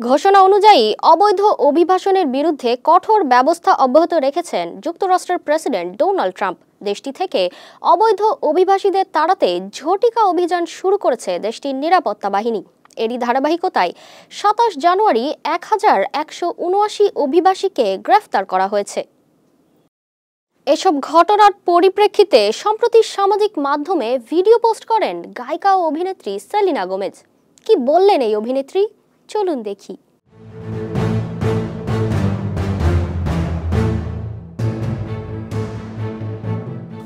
ঘোষণা অনুযায়ী অবৈধ অভিবাসনের বিরুদ্ধে কঠোর ব্যবস্থা অব্যাহত রেখেছেন যুক্তরাষ্ট্রের প্রেসিডেন্ট ডোনাল্ড ট্রাম্প। দেশটি থেকে অবৈধ অভিবাসীদের তাড়াতে ঝটিকা অভিযান শুরু করেছে দেশটির নিরাপত্তা বাহিনী। এরই ধারাবাহিকতায় ২৭ জানুয়ারি ১,১৭৯ অভিবাসীকে গ্রেফতার করা হয়েছে। এসব ঘটনার পরিপ্রেক্ষিতে সম্প্রতি সামাজিক মাধ্যমে ভিডিও পোস্ট করেন গায়িকা ও অভিনেত্রী সেলিনা গোমেজ। কি বললেন এই অভিনেত্রী, চলুন দেখি।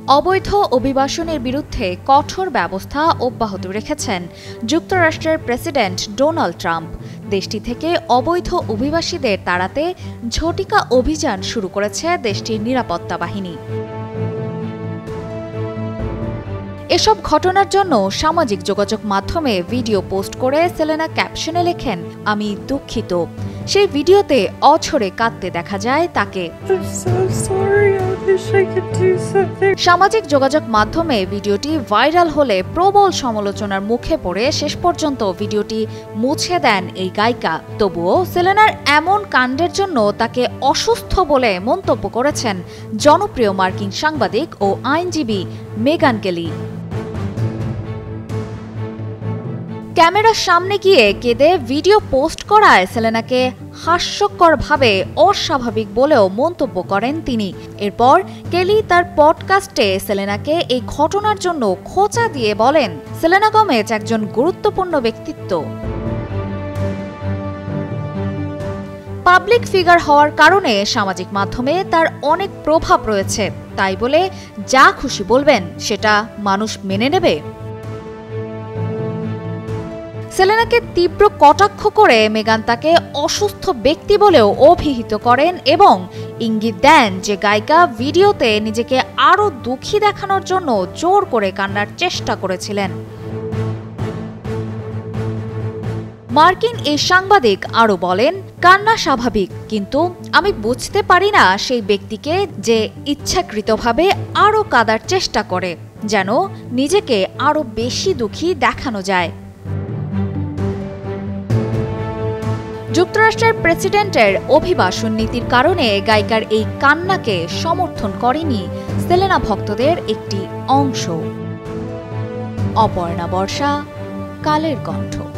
অবৈধ অভিবাসনের বিরুদ্ধে কঠোর ব্যবস্থা অব্যাহত রেখেছেন যুক্তরাষ্ট্রের প্রেসিডেন্ট ডোনাল্ড ট্রাম্প। দেশটি থেকে অবৈধ অভিবাসীদের তাড়াতে ঝটিকা অভিযান শুরু করেছে দেশটির নিরাপত্তা বাহিনী। এসব ঘটনার জন্য সামাজিক যোগাযোগ মাধ্যমে ভিডিও পোস্ট করে সেলেনা ক্যাপশনে লেখেন, "আমি দুঃখিত"। সেই ভিডিওতে অঝরে কাঁদতে দেখা যায় তাকে। সামাজিক যোগাযোগ মাধ্যমে ভিডিওটি ভাইরাল হলে প্রবল সমালোচনার মুখে পড়ে শেষ পর্যন্ত ভিডিওটি মুছে দেন এই গায়িকা। তবুও সেলেনার এমন কাণ্ডের জন্য তাকে অসুস্থ বলে মন্তব্য করেছেন জনপ্রিয় মার্কিন সাংবাদিক ও আইনজীবী মেগান কেলি। ক্যামেরার সামনে গিয়ে কেঁদে ভিডিও পোস্ট করায় সেলেনাকে হাস্যকরভাবে অস্বাভাবিক বলেও মন্তব্য করেন তিনি। এরপর কেলি তার পডকাস্টে সেলেনাকে এই ঘটনার জন্য খোঁচা দিয়ে বলেন, সেলেনা গোমেজ একজন গুরুত্বপূর্ণ ব্যক্তিত্ব। পাবলিক ফিগার হওয়ার কারণে সামাজিক মাধ্যমে তার অনেক প্রভাব রয়েছে, তাই বলে যা খুশি বলবেন সেটা মানুষ মেনে নেবে? সেলেনাকে তীব্র কটাক্ষ করে মেগান তাকে অসুস্থ ব্যক্তি বলেও অভিহিত করেন এবং ইঙ্গিত দেন যে গায়িকা ভিডিওতে নিজেকে আরও দুঃখী দেখানোর জন্য জোর করে কান্নার চেষ্টা করেছিলেন। মার্কিন এই সাংবাদিক আরও বলেন, কান্না স্বাভাবিক, কিন্তু আমি বুঝতে পারি না সেই ব্যক্তিকে যে ইচ্ছাকৃতভাবে আরও কাঁদার চেষ্টা করে, যেন নিজেকে আরও বেশি দুঃখী দেখানো যায়। যুক্তরাষ্ট্রের প্রেসিডেন্টের অভিবাসন নীতির কারণে গায়িকার এই কান্নাকে সমর্থন করেনি সেলেনা ভক্তদের একটি অংশ। অপর্ণা বর্ষা, কালের কণ্ঠ।